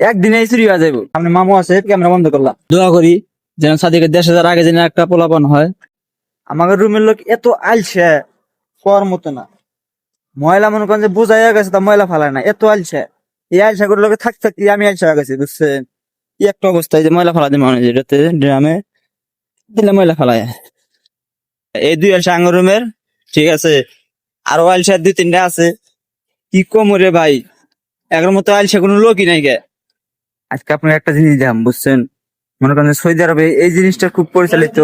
একদিনেই চুরি হয়ে যাবো। সামনে মামু আছে, ক্যামেরা বন্ধ করলাম। দোয়া করি যেন সাদিকের 10,000 আগে যেন একটা পোলাপান হয়। আমাদের রুমের লোক এত আলছে, কর মতো না। ময়লা মনে করেন যে বোঝাই গেছে, তা ময়লা ফালায় না, এত আলছে। এই আলসা করে লোকে থাকতে থাকতে আমি আলসা হয়ে গেছি, বুঝছেন? কি একটা অবস্থায় যে ময়লা ফালা দিয়ে মানুষ এটাতে ড্রামে দিলে ময়লা ফালায়। এই 2 আলসা আঙ্গুর রুমের, ঠিক আছে। আরো আলসা 2-3টা আছে। কি কম রে ভাই, এর মতো আলসা কোনো লোকই নাই গে। আজকে আপনার একটা জিনিস দেখাম, বুঝছেন? মনে করেন যে সৌদি আরবে এই জিনিসটা খুব পরিচালিত।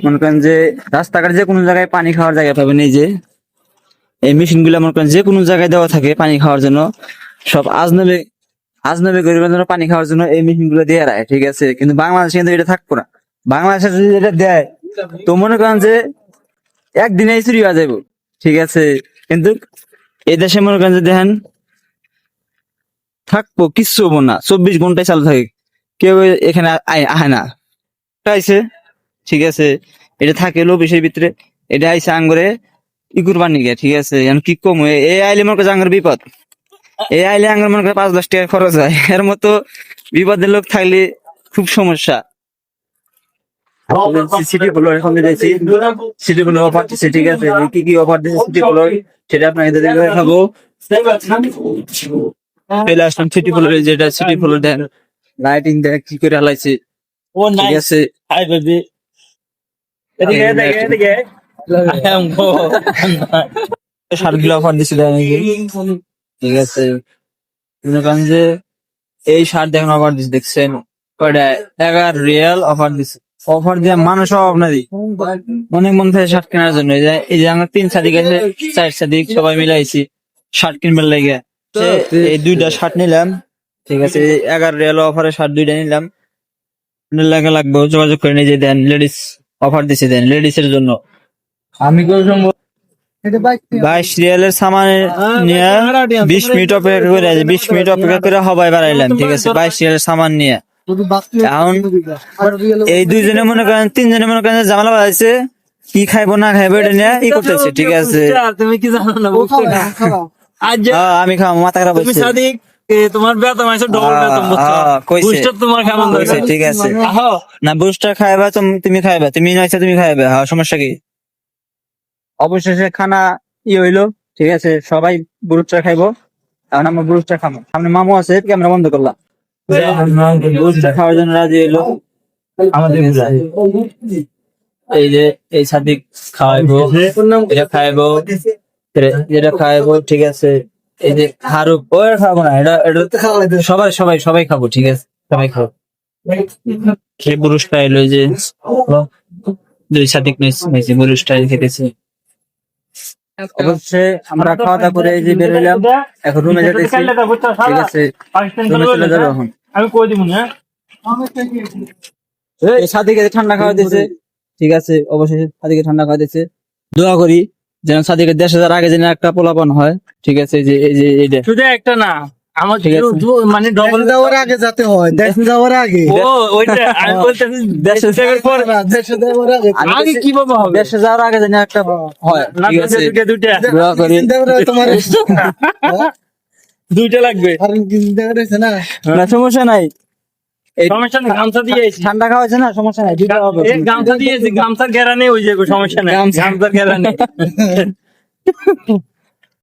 মনে করেন যে রাস্তাঘাট যে কোনো জায়গায় পানি খাওয়ার জায়গা পাবেন, এই যে এই মেশিন গুলা মনে করেন যে কোনো জায়গায় দেওয়া থাকে পানি খাওয়ার জন্য। সব আজনবী গরিবের জন্য পানি খাওয়ার জন্য এই মেশিন গুলো দিয়ে রায়, ঠিক আছে। কিন্তু বাংলাদেশে কিন্তু এটা থাকবো না। বাংলাদেশে যদি এটা দেয় তো মনে করেন যে একদিনেই চুরি হয়ে যাবো, ঠিক আছে। কিন্তু এই দেশে মনে করেন যে দেখেন থাকবো, কিচ্ছু হবো না, 24 ঘন্টায় চালু থাকে। কেউ এখানে আহে না। আইছে, ঠিক আছে। এটা থাকে লোবিসের ভিতরে। এটা আইসে আঙ্গরে ইকুর পানি গে, ঠিক আছে। এখন কি কম এই আইলে মনে করে আঙ্গর বিপদ। এই আইলে আঙ্গর মনে করে 5 লাখ টাকা খরচ হয়। এর মতো বিপদের লোক থাকলে খুব সমস্যা। সিটি গুলো এখন দিয়েছি, সিটি গুলো অফার দিচ্ছে, ঠিক আছে। কি কি অফার দিচ্ছে সিটি গুলো সেটা আপনাকে দেখাবো। চলে আসলাম সিটি ফুলের, যেটা সিটি ফুলের দেন লাইটিং দেখ কি করে হালাইছে, ঠিক আছে। হাই বেবি, শার্টগুলো অফার দিছিল, ঠিক আছে। মনে করেন যে এই শার্ট দেখেন অফার দিচ্ছে, দেখছেন কয়টা? 11 রিয়াল অফার দিচ্ছে। অফার দিয়ে মানুষ আপনারই অনেক মন থাকে শার্ট কেনার জন্য। এই যে আমরা 3 সাদিক আছে, 4 সাদিক সবাই মিলাইছি শার্ট কিনবার লাগে। এই 2টা শার্ট নিলাম, ঠিক আছে। 11 রিয়াল অফারে শার্ট 2টা নিলাম। লাগে লাগবে যোগাযোগ করে নিয়ে যে দেন, লেডিস অফার দিছে, দেন লেডিস এর জন্য। আমি 22 রিয়ালের সামান নিয়ে 20 মিনিট অপেক্ষা করে, 20 মিনিট অপেক্ষা করে হবাই বাড়াইলাম, ঠিক আছে। 22 রিয়ালের সামান নিয়ে এখন এই 2 জনে মনে করেন 3 জনে মনে করেন ঝামেলা বাড়াইছে, কি খাইবো না খাইবো এটা নিয়ে ই করতেছে, ঠিক আছে। তুমি কি জানো না? আমি খাওয়া মাথা খারাপ হয়েছে। তোমার বেতন আছে ডবল বেতন, বুস্টার তোমার কেমন কইছে, ঠিক আছে। না বুস্টার খাইবা তুমি খাইবা, তুমি নয়তো তুমি খাইবা, হ্যাঁ সমস্যা কি। অবশেষে খানা হইলো, ঠিক আছে। সবাই বুস্টার খাইবো। এখন আমরা বুস্টার খাবো। সামনে মামু আছে, ক্যামেরা বন্ধ করলাম। বুস্টার খাওয়ার জন্য রাজি হইলো আমাদের। এই যে এই সাদিক খাওয়াইবো, এটা খাইবো, এটা খাইবো, ঠিক আছে। এই যে হারুপ ওর খাবো না, এটা সবাই সবাই সবাই খাবো, ঠিক আছে। সবাই খাবো। খেয়ে পুরুষটা এলো, যে 2 সাদিক নিয়েছি, পুরুষটা খেতেছি। অবশ্যই আমরা খাওয়া দাওয়া করে এই যে বের হইলাম, এখন রুমে যেতেছি, ঠিক আছে। রুমে চলে যাবো এখন। আমি কই দিব না। এই সাদিকে ঠান্ডা খাওয়া দিয়েছে, ঠিক আছে। অবশ্যই সাদিকে ঠান্ডা খাওয়া দিয়েছে। দোয়া করি যেন সাদিকের 10,000 আগে যেন একটা পোলাপান হয়, ঠিক আছে। এইটা শুধু একটা না, আমার মানে ডবল দেওয়ার আগে যাতে হয়, দেশ দেওয়ার আগে। ও ওইটা আমি বলতেছি, দেশে যাওয়ার পর দেশে দেওয়ার আগে আগে কিভাবে হবে? 10,000 আগে যেন একটা হয়, ঠিক আছে। দোয়া করি। তোমার 2টা লাগবে। আর কিছু দেওয়ার আছে না, না সমস্যা নাই, সমস্যা নেই, গামছা দিয়েছি। ঠান্ডা খাওয়া হয়েছে না, সমস্যা নাই, দুইটা হবে। গামছা দিয়েছি, গামছার ঘেরা নেই, ওই যে সমস্যা নেই, গামছার ঘেরা নেই।